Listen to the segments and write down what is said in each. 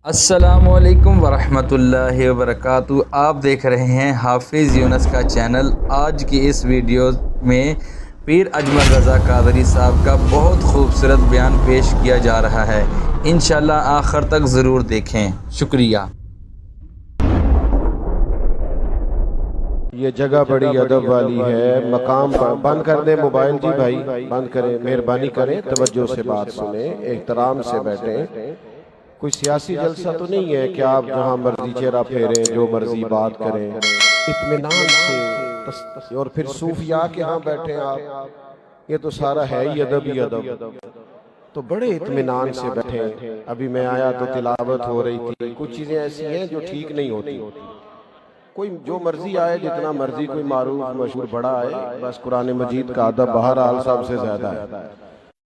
अस्सलामुअलैकुम वरहमतुल्लाहि वबरकातुहू। आप देख रहे हैं हाफिज़ यूनुस का चैनल। आज की इस वीडियो में पीर अजमल रज़ा कादरी साहब का बहुत खूबसूरत बयान पेश किया जा रहा है। इंशाअल्लाह आखिर तक ज़रूर देखें। शुक्रिया। ये जगह बड़ी अदब वाली है। मकाम बंद कर दे मोबाइल जी भाई, बंद करें, मेहरबानी करें, तवज्जो से बात सुने, एहतराम से बैठें। कोई सियासी जलसा तो नहीं है कि आप जहां मर्जी चेहरा फेरें, जो मर्जी बात करें, इत्मीनान से। और फिर सूफिया के यहाँ बैठे आप, ये तो सारा है ही अदब ही अदब। तो बड़े इत्मीनान से बैठे। अभी मैं आया तो तिलावत हो रही थी। कुछ चीजें ऐसी हैं जो ठीक नहीं होती। कोई जो मर्जी आए, जितना मर्जी कोई मारूफ मशहूर बड़ा आए, बस कुरान मजीद का अदब बहरहाल सबसे ज्यादा है।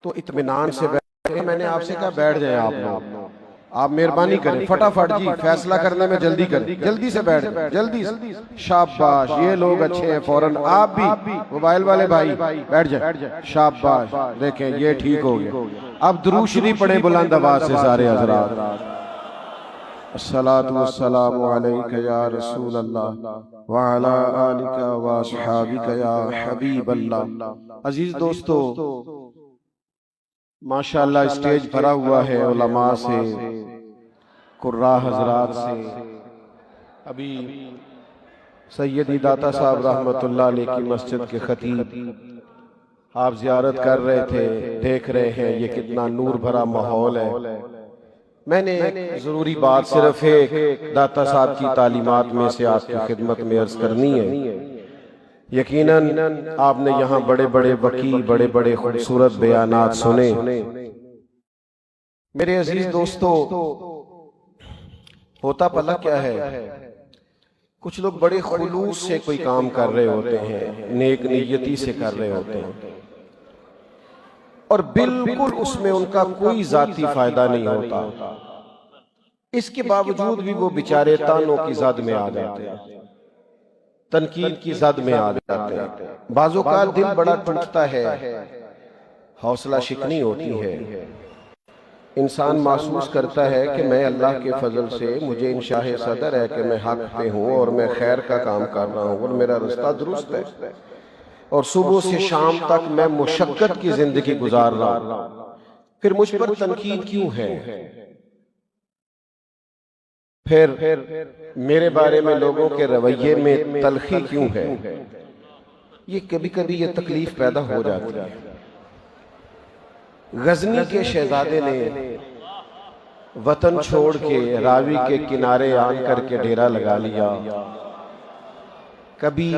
तो इत्मीनान से बैठे। मैंने आपसे कहा बैठ जाए आप लोग, आप मेहरबानी करें, फटाफट जी, फैसला करने में जल्दी करें, जल्दी से बैठ जाए, जल्दी से। शाबाश, ये लोग अच्छे हैं। फौरन आप भी मोबाइल वाले भाई बैठ जाए। शाबाश, देखें ये ठीक हो गया। अब दुरूद शरीफ पढ़े बुलंद आवाज से सारे हजरात। अस्सलातु वस्सलामु अलैका या रसूल अल्लाह व अला आलिका व अस्हाबिका या हबीब अल्लाह। अजीज दोस्तों, माशाअल्लाह स्टेज भरा हुआ है उलमा से, कुर्रा हजरात से। अभी सैयदी दाता साहब रहमतुल्लाह अलैह की मस्जिद के खतीब आप जियारत कर रहे थे, देख रहे हैं ये कितना नूर भरा माहौल है। मैंने जरूरी बात सिर्फ एक दाता साहब की तालीमात में से आपकी खिदमत में अर्ज करनी है। यकीनन आपने यहाँ बड़े बड़े वकील, बड़े बड़े खूबसूरत बयानात सुने। मेरे अजीज दोस्तों, होता पला क्या है, कुछ लोग बड़े खुलूस से कोई काम कर रहे होते हैं, नेक नियति से कर रहे होते हैं, और बिल्कुल उसमें उनका कोई जाती फायदा नहीं होता। इसके बावजूद भी वो बेचारे तानों की जद में आ जाते हैं, तनकीद की जद में आ जाते हैं। बाजों का दिल बड़ा टूटता है, हौसला शिकनी होती है। इंसान महसूस करता है कि मैं अल्लाह के फजल से, मुझे इंशाह सदर है कि मैं हक पे हूँ और मैं खैर का काम कर रहा हूँ और मेरा रास्ता दुरुस्त है, और सुबह से शाम तक मैं मुशक्कत की जिंदगी गुजार रहा हूं। फिर मुझ पर तनकीद क्यों है? फिर मेरे बारे में लोगों के रवैये में तलखी क्यों है? ये कभी कभी ये तकलीफ पैदा हो जाती है। गजनी के शहजादे ने वतन छोड़ के रावी के किनारे आन करके डेरा लगा लिया। कभी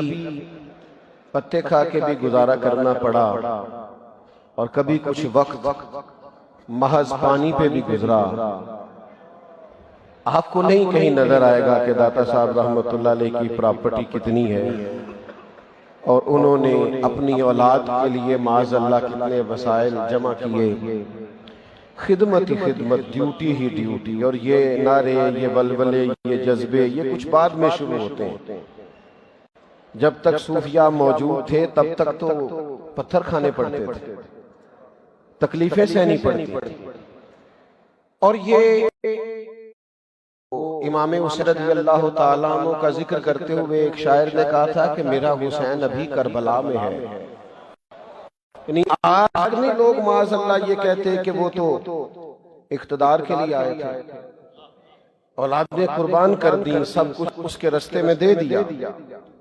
पत्ते खा के भी गुजारा करना पड़ा, और कभी कुछ वक्त महज पानी पे भी गुजरा। आपको नहीं कहीं नजर आएगा कि दाता साहब रहमतुल्लाह अलैह की प्रॉपर्टी कितनी है, और उन्होंने अपनी औलाद के लिए माज़ अल्लाह कितने वसाइल जमा किए। खिदमत ही खिदमत, ड्यूटी ही ड्यूटी। और ये नारे, ये वलवले, ये जज्बे, ये कुछ बाद में शुरू होते हैं। जब तक सूफिया मौजूद थे तब तक तो पत्थर खाने पड़ते थे, तकलीफें सहनी पड़ती। और ये इमाम हुसैन रज़ी अल्लाह ताला अन्हु का जिक्र करते हुए एक शायर ने कहा था कि मेरा हुसैन अभी करबला में है। यानी आज नहीं लोग माज़अल्लाह ये कहते हैं कि वो तो इख्तिदार के लिए आए थे, औलादें कुर्बान कर दी, सब कुछ उसके रास्ते में दे दिया।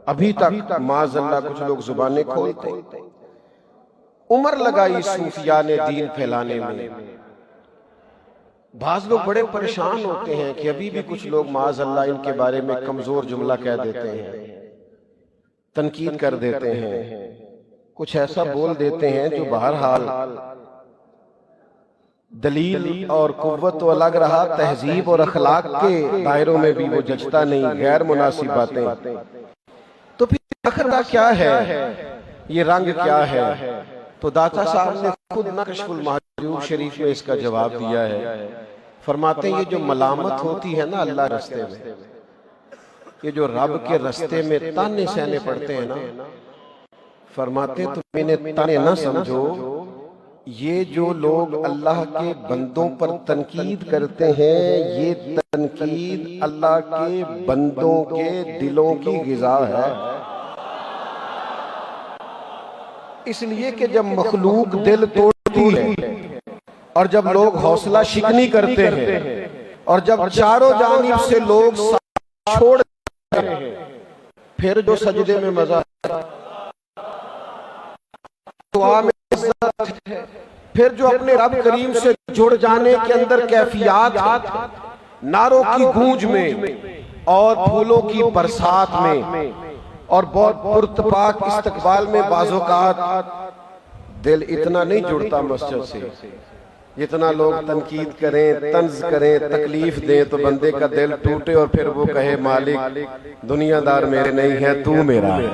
अभी तक माज़अल्लाह कुछ लोग जुबानें खोलते। उम्र लगाई सूफिया ने दीन फैलाने में। बाज लोग बड़े परेशान होते हैं कि अभी भी कुछ लोग माज़अल्लाह इनके बारे में कमजोर जुमला कह देते हैं, तनकीद कर देते हैं, कुछ ऐसा बोल देते हैं जो बहरहाल दलील और कुव्वत तो अलग रहा, तहजीब और अखलाक के दायरों में भी वो जचता नहीं, गैर मुनासिब बातें। तो फिर आखिर का क्या है, ये रंग क्या है? तो दाता साहब ने खुद नक्शुल महजूब शरीफ में इसका जवाब दिया है। फरमाते हैं ये जो मलामत होती है ना अल्लाह रास्ते में, ये जो रब के रास्ते में ताने सहने पड़ते हैं ना, फरमाते तुम इन्हें ताने ना समझो, ये जो लोग अल्लाह के बंदों पर तनकीद करते हैं, ये तनकीद अल्लाह के बंदों के दिलों की ग़िज़ा है। इसलिए कि जब मखलूक दिल तोड़ती है और जब लोग हौसला शिकनी करते हैं और जब चारों जानिब से लोग छोड़ देते हैं, फिर जो सजदे में मजा है, दुआ में इज्जत है, फिर जो अपने रब करीम से जुड़ जाने के अंदर कैफियत, नारों की गूंज में और फूलों की बरसात में और बहुत पुरतपाक इस्तकबाल में बाज़ोकात दिल इतना नहीं जुड़ता मस्जिद से जितना लोग तनकीद करें, तंज करें, तकलीफ दें तो बंदे का दिल टूटे और फिर वो कहे मालिक दुनियादार मेरे नहीं है, तू मेरा है।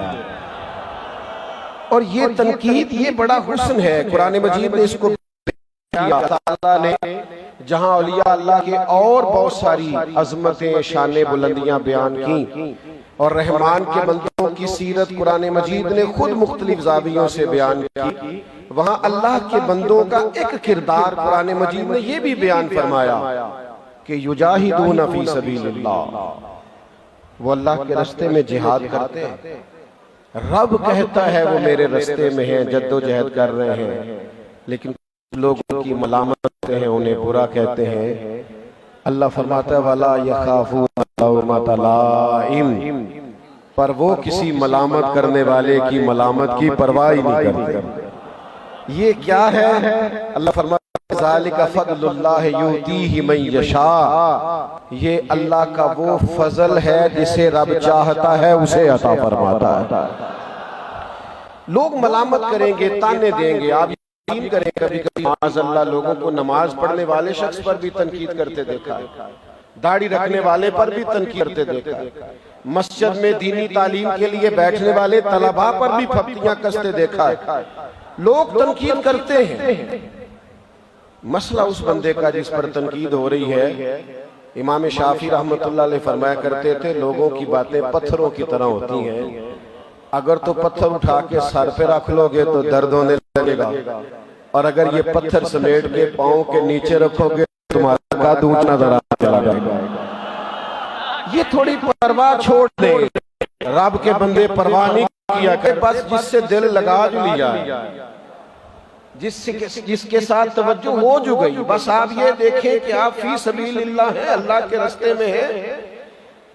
और ये तनकीद ये बड़ा हुस्न है, कुरान मजीद ने इसको किया। ताला ने जहां औलिया अल्लाह के और बहुत सारी अजमतें, शाने, बुलंदियां बयान की और रहमान के बंदों की सीरत कुरान मजीद ने खुद मुख्तलिफ ज़ावियों से बयान की, वहां अल्लाह के बंदों का एक किरदार कुरान मजीद ने यह भी बयान फरमाया कि युजाहिदून फी सबीलिल्लाह, वो अल्लाह के रास्ते में जिहाद करते हैं। रब कहता है वो मेरे रास्ते में है, जद्दोजहद कर रहे हैं, लेकिन लोगों की मलामत करते हैं, उन्हें बुरा कहते हैं। अल्लाह फरमाता है वाला यखाफून लौमत लाइम, पर वो किसी मलामत करने वाले की मलामत की परवाह ही नहीं करते। ये क्या है? अल्लाह फरमाता है ज़ालिका फ़ज़लुल्लाह युतीही मन यशा, ये अल्लाह का वो फजल है जिसे रब चाहता है उसे अता फरमाता है। लोग मलामत करेंगे, ताने देंगे, आप यकीन करें कभी कभी माज़अल्लाह लोगों को नमाज पढ़ने वाले शख्स पर भी तनकीद करते देखा है, दाढ़ी रखने वाले पर भी तनकीद करते देखा है, मस्जिद में दीनी तालीम के लिए बैठने वाले तलबा पर भी फप्तियां कसते देखा है। लोग तनकीद करते हैं। मसला उस बंदे का जिस पर तनकीद हो रही है, इमाम शाफी रहमतुल्लाह अलैह फरमाया करते थे लोगों की बातें पत्थरों की तरह होती हैं, अगर तो पत्थर उठा के सर पे रख लोगे तो दर्द होने लगेगा, और अगर ये पत्थर समेट के पाँव के नीचे रखोगे तुम्हारा कद ऊंचा नजर चला जाएगा। ये थोड़ी परवाह छोड़ दे, रब के बंदे परवाह नहीं किया कि बस जिससे दिल लगा जो लिया, जिसके साथ तवज्जो हो जो गई, बस आप ये देखें कि आप फी सबीलिल्लाह है, अल्लाह के रास्ते में है,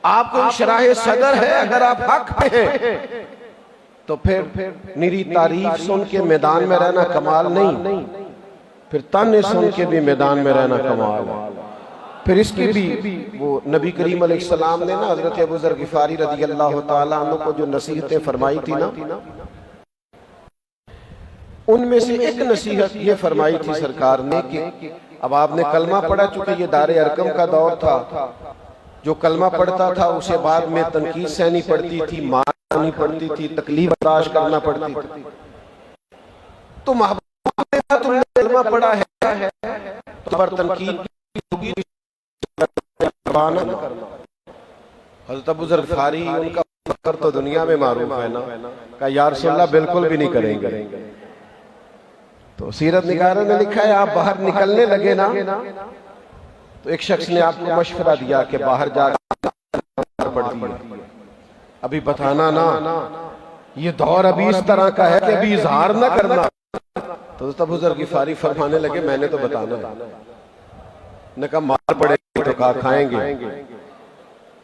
आपको इंशराह सदर है, अगर आप हक पे हैं तो फिर निरी तारीफ सुन के मैदान में रहना कमाल नहीं, फिर ताने सुन के भी मैदान में रहना कमाल है। फिर इसकी भी वो नबी करीम अलैहिस्सलाम ने ना हजरत अबू ज़र गिफारी रज़ी अल्लाह ताला अन्हु को जो नसीहतें फरमाई थी ना, उनमें से एक नसीहत ये फरमाई थी सरकार ने कि अब आपने कलमा पढ़ा, चूंकि ये दारे अरकम का दौर था, जो कलमा पढ़ता था उसे बाद में तनकीद सहनी पड़ती थी, मारनी पड़ती थी, तकलीफ बर्दाश्त करना पड़ती थी। तो महबूब तुमने कलमा पढ़ा है तो पर तनकीद होगी, हज़रत अबू ज़र ग़िफ़ारी उनका फकर तो दुनिया में मारूफ है ना, का या रसूलल्लाह बिल्कुल भी नहीं करेंगे। तो सीरत निगारों ने लिखा है आप बाहर निकलने लगे ना तो एक शख्स ने आपको मशवरा दिया कि बाहर जाकर पड़ती है, अभी बताना ना, ये दौर अभी इस तरह का है कि अभी इजहार ना करना। तो अबू ज़र ग़िफ़ारी फरमाने लगे मैंने तो बताना, ने कहा मार पड़ेगी तो कहा खाएंगे,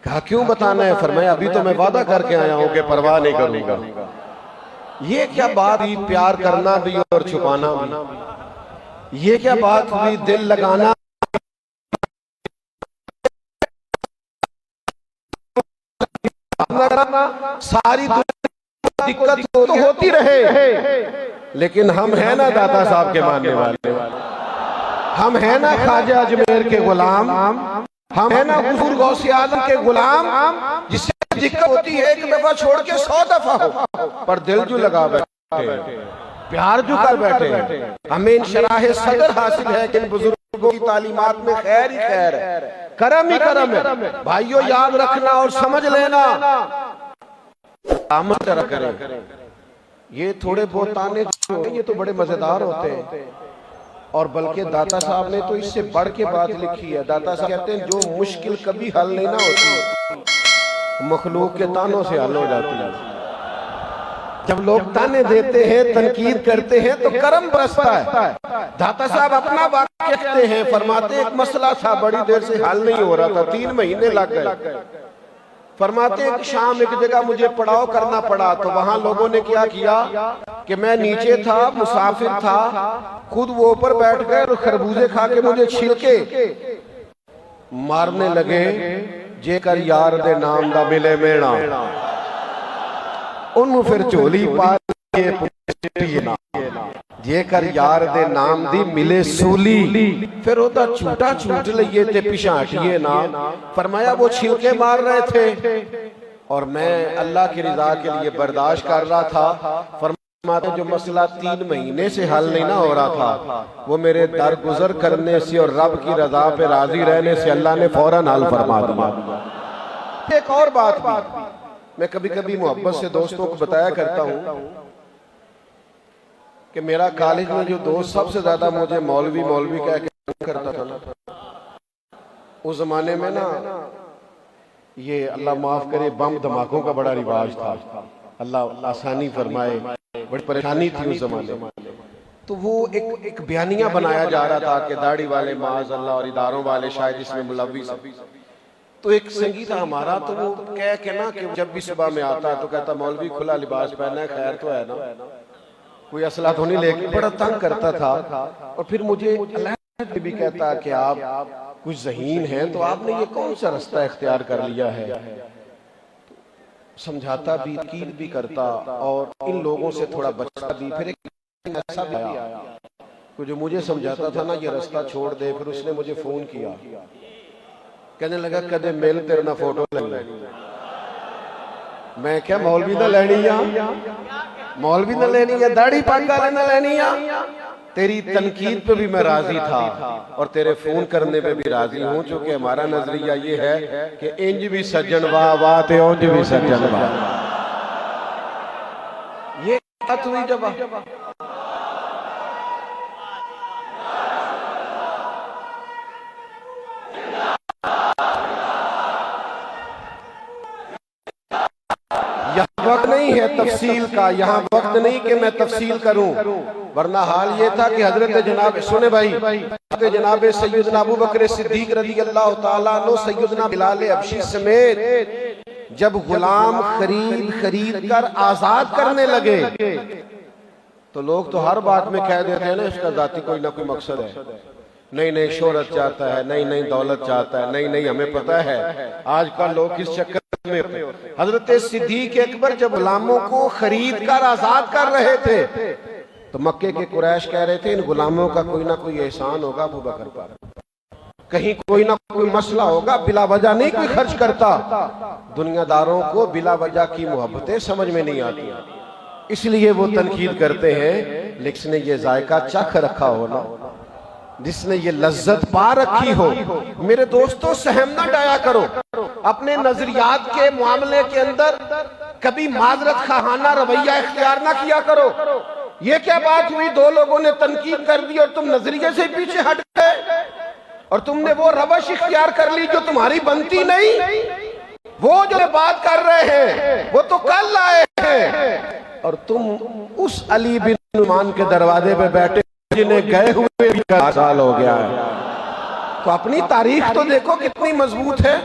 कहा क्यों बताना है? फरमाया अभी तो मैं वादा करके आया हूं कि परवाह नहीं करूंगा। ये क्या बात हुई, प्यार करना भी और छुपाना भी, ये क्या बात हुई, दिल लगाना सारी दिक्कत तो होती रहे, लेकिन हम है ना दाता साहब के मानने वाले, हम है ना ख्वाजा अजमेर के गुलाम, हम है ना हुजूर गौसे आज़म के गुलाम, जिससे दिक्कत होती है एक दफा छोड़ के 100 दफा हो, पर दिल जो लगा बैठे, प्यार जो कर बैठे। हमें इंशराह सदर हासिल है कि बुजुर्गों की तालीमात में खैर ही खैर है, करम ही करम है। भाइयों याद रखना और समझ लेना, आमद करें, ये थोड़े बहुत ताने ये तो बड़े मजेदार होते हैं, और बल्कि दाता साहब ने तो इससे बढ़ के बात लिखी है। दाता साहब कहते हैं जो मुश्किल कभी हल नहीं ना होती, मखलूक के तानों से हल हो जाती है। जब लोग ताने देते हैं, तनकीद करते हैं तो करम बरसता है। दाता साहब अपना वाक़या कहते हैं, फरमाते एक मसला था बड़ी देर से हल नहीं हो रहा था, 3 महीने लग गए। फरमाते एक शाम एक जगह मुझे पड़ाव करना पड़ा, तो वहां लोगों ने क्या किया कि मैं नीचे था, मुसाफिर था, खुद वो ऊपर बैठ गए और खरबूजे खा के मुझे छिलके मारने लगे। जेकर यार दे नाम दा मिले मेणा, उन्होंने फिर झोली पा के जेकर यार दे नाम दी मिले सूली, फिर ओदा झूठा छूट लइए ते पिछा हटिए ना। फरमाया वो छिलके मार रहे थे और मैं अल्लाह की रजा के लिए बर्दाश्त कर रहा था। फरमाते जो मसला 3 महीने से हल नहीं ना हो रहा था, वो मेरे दर गुजर करने से और रब की रजा पे राजी रहने से अल्लाह ने फौरन हल फरमा दिया। एक और बात भी मैं कभी कभी मोहब्बत से दोस्तों को बताया करता हूँ कि मेरा कॉलेज में जो दोस्त सबसे ज्यादा मुझे मौलवी कह के करता था ना, उस जमाने में ना ये अल्लाह माफ करे बम धमाकों का बड़ा रिवाज था। अल्लाह आसानी फरमाए, बड़ी परेशानी थी उस जमाने में। तो वो एक बयानिया बनाया जा रहा था कि दाढ़ी वाले माज अल्लाह और इदारों वाले शायद इसमें मुलव्विस। तो एक संगी था हमारा, तो वो कह के ना कि जब भी सुबह में आता है तो कहता मौलवी खुला लिबास पहना है, खैर तो है ना, कोई असला तो नहीं लेके, बड़ा तंग करता था। और फिर मुझे अल्लाह भी कहता कि आप कुछ ज़हीन हैं, तो आपने ये कौन सा रास्ता इख्तियार कर लिया है। समझाता भी, कीद भी करता और इन लोगों से थोड़ा बचता भी। फिर एक ऐसा भी आया कि जो मुझे समझाता था ना ये रास्ता छोड़ दे। फिर उसने मुझे फोन किया, कहने लगा कदे मेल तेरे ना फोटो ले। मैं क्या मौलवी ना लेनी है, मौलवी ना लेनी है, दाढ़ी पाक वाले ना लेनी है। तेरी तनकीद पे भी मैं राजी था और तेरे फोन करने पे भी राजी हूँ, क्योंकि हमारा नजरिया ये है कि इंज भी सज्जन वाह वाह ते उंज भी सज्जन वाह। ये बात हुई जब यहाँ वक्त नहीं है तफसील का, यहाँ वक्त नहीं कि मैं तफसील करूं, वरना हाल ये था कि हजरत जनाब सुने भाई, जनाब सैयदना अबू बकर सिद्दीक रज़ी अल्लाह तआला अन्हु, सैयदना बिलाल हबशी समेत जब गुलाम खरीद कर आजाद करने लगे तो लोग तो हर बात में कह देते हैं ना इसका जाती कोई ना कोई मकसद है। नहीं शोहरत चाहता है, नहीं दौलत चाहता है, नहीं हमें पता है आजकल लोग किस चक्कर में। हजरत सिद्दीक अकबर जब गुलामों को खरीद कर आजाद कर रहे थे तो मक्के के कुरैश कह रहे थे इन गुलामों का कोई ना कोई एहसान होगा अबू बकर पर, कहीं कोई ना कोई मसला होगा, बिला वजह नहीं कोई खर्च करता। दुनियादारों को बिला वजह की मोहब्बतें समझ में नहीं आती, इसलिए वो तनकीद करते हैं। लेकिन ये जायका चख रखा हो ना, जिसने ये लज्जत पा रखी हो, मेरे दोस्तों सहम ना डाया करो। अपने नजरियात के मामले के अंदर कभी माजरत खाना रवैया इख्तियार ना किया करो। ये क्या बात हुई, 2 लोगों ने तनकीद कर दी और तुम नजरिए से पीछे हट गए और तुमने वो रवश इख्तियार कर ली जो तुम्हारी बनती नहीं। वो जो बात कर रहे हैं वो तो कल आए हैं और तुम उस अली बिन उस्मान के दरवाजे पे बैठे जिन्हें गए हुए 20 साल हो गया है। तो अपनी तारीख तो देखो कितनी मजबूत है,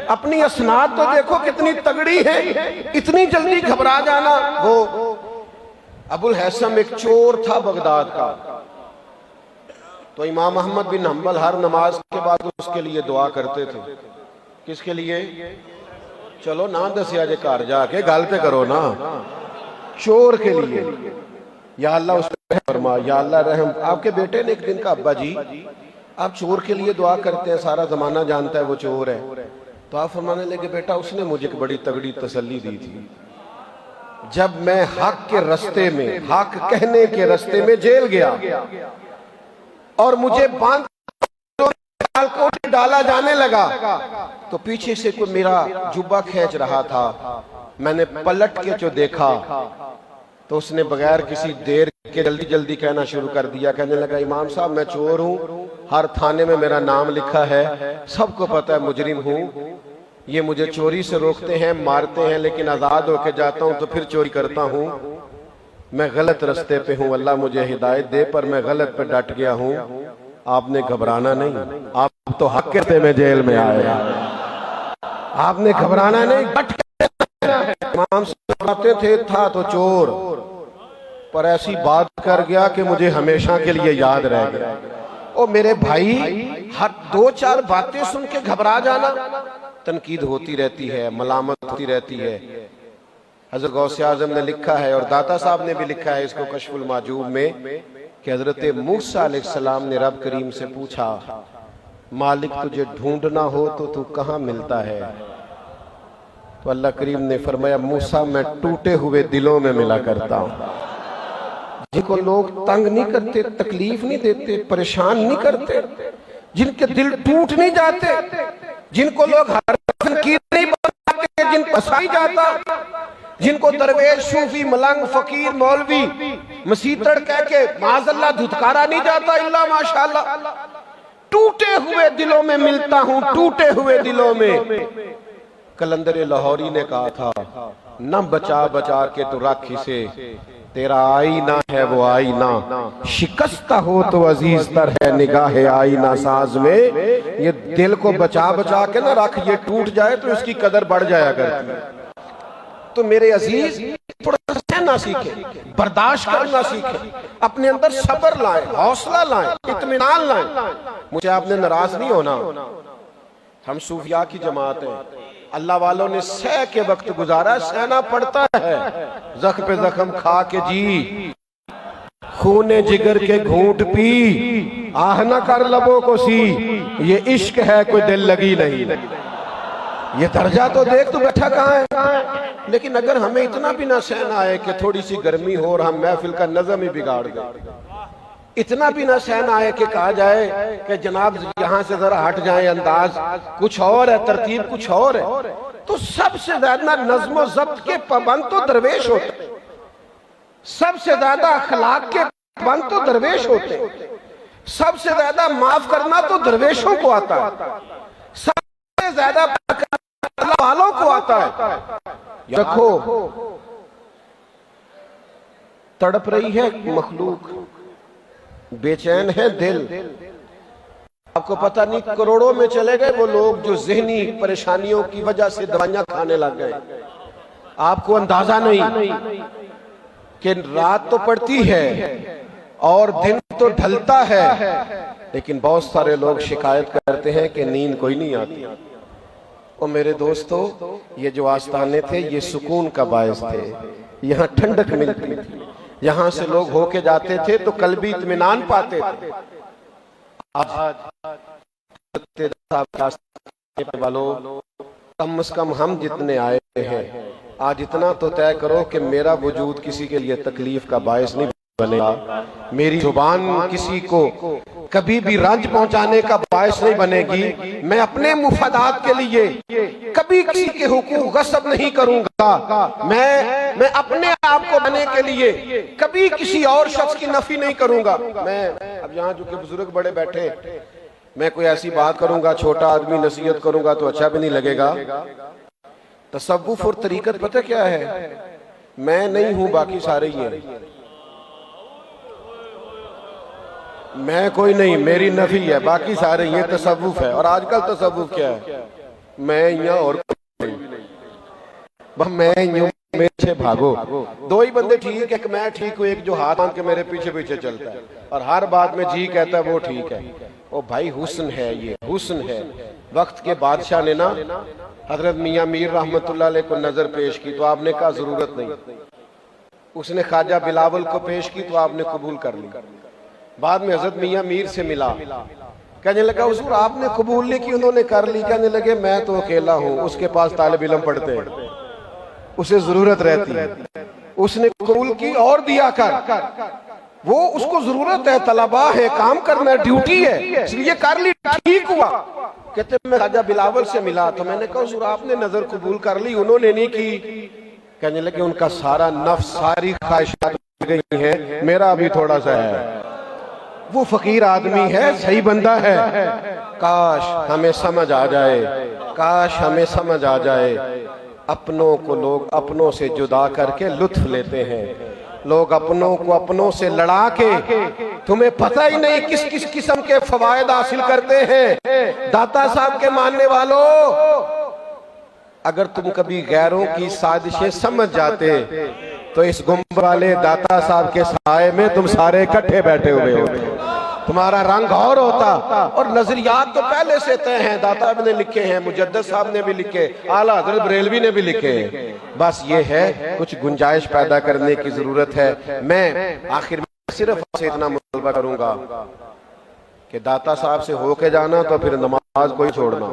अपनी असनाद तो देखो कितनी तगड़ी है। इतनी जल्दी घबरा जाना। वो अबुल हैसम एक चोर था बगदाद का, तो इमाम अहमद बिन हंबल हर नमाज के बाद उसके लिए दुआ करते थे। किसके लिए? चलो ना दसिया जे घर जाके गल ते करो ना। चोर के लिए, या अल्लाह उस पर फरमा, या अल्लाह रहम। आपके बेटे ने एक दिन कहा अब्बा जी आप चोर के लिए दुआ करते हैं, सारा जमाना जानता है वो चोर है। तो आप फरमाने लगे बेटा उसने मुझे एक बड़ी तगड़ी तसल्ली दी थी। जब मैं हक के रास्ते में, हक कहने के रास्ते में जेल गया और मुझे बांध कोट डाला जाने लगा तो पीछे से कोई मेरा जुब्बा खींच रहा था। मैंने पलट के जो देखा तो उसने बगैर किसी देर के जल्दी जल्दी कहना शुरू कर दिया। कहने लगा इमाम साहब मैं चोर हूँ, हर थाने में मेरा नाम लिखा है, सबको पता है मुजरिम हूँ, ये मुझे चोरी से रोकते हैं, मारते हैं, लेकिन आजाद होके जाता हूँ तो फिर चोरी करता हूँ। मैं गलत रास्ते पे हूँ, अल्लाह मुझे हिदायत दे, पर मैं गलत पे डट गया हूँ। आपने घबराना नहीं, आप तो हक कहते में जेल में आए, आपने घबराना नहीं, डट के इमाम साहब थे था तो चोर, पर ऐसी बात कर गया कि मुझे हमेशा के लिए याद रह गया। ओ मेरे भाई, हर 2-4 बातें सुन के घबरा जाना, तनकीद होती रहती है, मलामत होती रहती है। हजरत गौसे आजम ने लिखा है और दाता साहब ने भी लिखा है इसको कशफुल माजूब में कि हजरत मूसा अलैहिस्सलाम ने रब करीम से पूछा, मालिक तुझे ढूंढना हो तो तू कहाँ मिलता है? तो अल्लाह करीम ने फरमाया, मूसा मैं टूटे हुए दिलों में मिला करता हूँ, जिनको लोग तंग नहीं करते, तकलीफ नहीं देते, परेशान नहीं करते, जिनके दिल टूट नहीं जाते, जिनको लोग हर नहीं बनाते, जिन फंसाई जाता, जिनको दरवेश, सूफी, मलंग, फकीर, मौलवी, मसीतड़ कह के माज़अल्लाह धुतकारा नहीं जाता, इल्ला माशाअल्लाह। टूटे हुए दिलों में मिलता हूँ, टूटे हुए दिलों में। कलंदर लाहौरी ने कहा था, न बचा बचा के तो रख इसे, तेरा आईना है वो आईना, शिकस्ता हो तो अजीज तर है निगाह आईना साज में। ये दिल को बचा बचा के ना रख, ये टूट जाए तो इसकी कदर बढ़ जाया करती है। तो मेरे अजीज थोड़ा सहना सीखे, बर्दाश्त करना सीखे, अपने अंदर सब्र लाएं, हौसला लाएं, इत्मीनान लाएं। मुझे आपने नाराज नहीं होना, हम सूफिया की जमात हैं, अल्लाह वालों ने सह के वक्त गुजारा, सहना पड़ता है, जख्म पे जख्म खा के जी, खूने जिगर के घूंट पी, आह न कर लबों को सी, ये इश्क है कोई दिल लगी नहीं। ये दर्जा तो देख तू बैठा कहाँ है। लेकिन अगर हमें इतना भी ना सहना आए कि थोड़ी सी गर्मी हो और हम महफिल का नज़म ही बिगाड़ दें, इतना भी ना सहना आए कि कहा जाए कि जनाब यहाँ से जरा हट जाए, अंदाज कुछ और है, तरतीब कुछ और है, तो सबसे ज्यादा नज्म व ज़ब्त के पाबंद तो दरवेश होते हैं, सबसे ज्यादा अखलाक के पाबंद तो दरवेश होते हैं, सबसे ज्यादा माफ करना तो दरवेशों को आता है, सबसे ज्यादा वालों को आता है। देखो तड़प रही है मखलूक, बेचैन है दिल, आपको पता नहीं करोड़ों में चले गए वो लोग जो ज़हनी परेशानियों की वजह से दवाइयां खाने लग गए। आपको अंदाजा नहीं कि रात तो पड़ती है और दिन तो ढलता है, लेकिन बहुत सारे लोग शिकायत करते हैं कि नींद कोई नहीं आती। और मेरे दोस्तों, ये जो आस्थाने थे ये सुकून का बायस थे, यहाँ ठंडक मिलती थी, यहाँ से लोग होके जाते थे तो कल्बी इत्मीनान पाते थे। वालों, कम से कम हम जितने आए हैं, आज इतना तो तय करो कि मेरा वजूद किसी के लिए तकलीफ का बायस नहीं बनेगा, मेरी जुबान किसी को कभी भी रंज पहुंचाने का बायस नहीं बनेगी, मैं अपने मुफादात के लिए कभी किसी के हुकूक गस्ब नहीं करूंगा, मैं अपने आप को बने के लिए कभी किसी और शख्स की नफी नहीं करूंगा। मैं अब यहाँ जो कि बुजुर्ग बड़े बैठे, मैं कोई ऐसी बात करूंगा, छोटा आदमी नसीहत करूंगा तो अच्छा भी नहीं लगेगा। तसव्वुफ और तरीकत पता क्या है? मैं नहीं हूं, बाकी सारे ही हैं, मैं कोई नहीं, मेरी नफी है, बाकी सारे ये तसव्वुफ है। और आजकल तसव्वुफ क्या है? मैं यहाँ और कोई नहीं, मैं यूं मेरे पीछे भागो। दो ही बंदे ठीक है, मैं ठीक हूँ, एक जो हाथ बांध के मेरे पीछे पीछे चलता है और हर बात में जी कहता है वो ठीक है। ओ भाई हुस्न है, ये हुस्न है। वक्त के बादशाह ने ना हजरत मियाँ मीर रहमतुल्लाह अलैह को नजर पेश की तो आपने कहा जरूरत नहीं, उसने ख्वाजा बिलावल को पेश की तो आपने कबूल कर ली। बाद में हजरत मियाँ मीर से मिला, कहने लगा हुजूर आपने कबूल नहीं की, उन्होंने कर ली। कहने लगे मैं तो अकेला हूँ, उसके पास तालिब इल्म पढ़ते हैं, उसे जरूरत रहती है, उसने कबूल की और दिया कर, वो उसको जरूरत है, तलबा है, काम करना है, ड्यूटी है, इसलिए कर ली, ठीक हुआ। कहते मैं ख्वाजा बिलावल से मिला तो मैंने कहा हुजूर आपने नजर कबूल कर ली, उन्होंने नहीं की। कहने लगे उनका सारा नफ्स, सारी ख्वाहिशात गई हैं, मेरा भी थोड़ा सा है। वो फकीर आदमी है, सही बंदा है। काश हमें समझ आ जाए, काश हमें समझ आ जाए। अपनों को लोग अपनों से जुदा करके लुत्फ लेते हैं, लोग अपनों को अपनों से लड़ा के तुम्हें पता ही नहीं किस किस किस्म के फवायद हासिल करते हैं। दाता साहब के मानने वालों, अगर तुम कभी गैरों की साजिशें समझ जाते तो इस गुंबद वाले दाता साहब के साए में तुम सारे इकट्ठे बैठे हुए होते, तुम्हारा रंग और होता। और नजरियात तो पहले से तय हैं, दाता ने लिखे हैं, मुजद्दिद साहब ने भी लिखे, आला हजरत बरेलवी ने भी लिखे। बस ये है कुछ गुंजाइश पैदा करने की जरूरत है। मैं आखिर में सिर्फ से इतना मुतालबा करूंगा कि दाता साहब से होके जाना तो फिर नमाज को ही छोड़ना,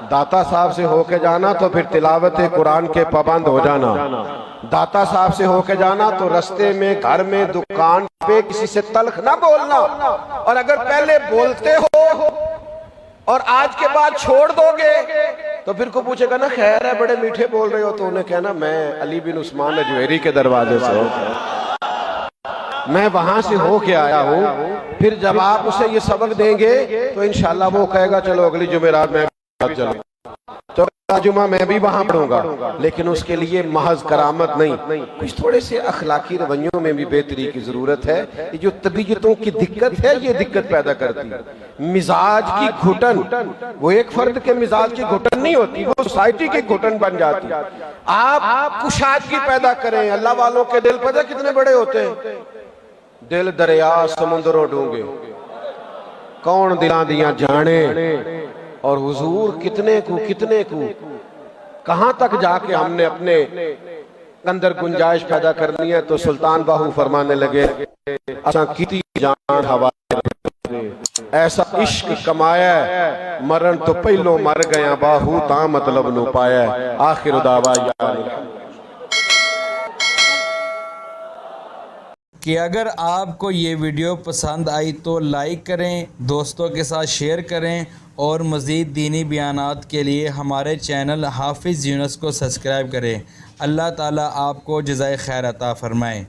दाता साहब से होके जाना तो फिर तिलावत कुरान के पाबंद हो जाना, दाता साहब से होके जाना तो रास्ते में, घर में, दुकान पे किसी से तल्ख ना बोलना। और अगर पहले बोलते हो और आज के बाद छोड़ दोगे तो फिर को पूछेगा ना, खैर है बड़े मीठे बोल रहे हो, तो उन्हें कहना मैं अली बिन उस्मान अजवेरी के दरवाजे से मैं वहां से होके आया हूँ। फिर जब आप उसे ये सबक देंगे तो इंशाल्लाह वो कहेगा चलो अगली जुमेरात में चलो, तो जुमा मैं भी वहां पढ़ूंगा। लेकिन उसके लिए महज करामत नहीं, कुछ थोड़े से अखलाकी रवैयों में भी बेहतरी की जरूरत है। ये जो तबीयतों की दिक्कत है, ये दिक्कत पैदा करती है। मिजाज की घुटन, वो एक फर्द के मिजाज की घुटन नहीं होती, वो सोसाइटी की घुटन बन जाती है। आप कुशादगी पैदा करें। अल्लाह वालों के दिल पता कितने बड़े होते हैं, दिल दरिया समुद्रों डूंगे, कौन दिला दिया जाने। और हुजूर कितने को कहां तक जाके हमने अपने अंदर गुंजाइश पैदा करनी है। तो सुल्तान बाहू फरमाने लगे, अच्छा किती जान हवाले ऐसा इश्क कमाया, मरण तो पहलो मर गया बाहू ता मतलब नु पाया। आखिर दावा यार कि अगर आपको ये वीडियो पसंद आई तो लाइक करें, दोस्तों के साथ शेयर करें और मज़ीद दीनी बयानात के लिए हमारे चैनल हाफिज़ यूनुस को सब्सक्राइब करें। अल्लाह ताला आपको जज़ाए खैर अता फ़रमाए।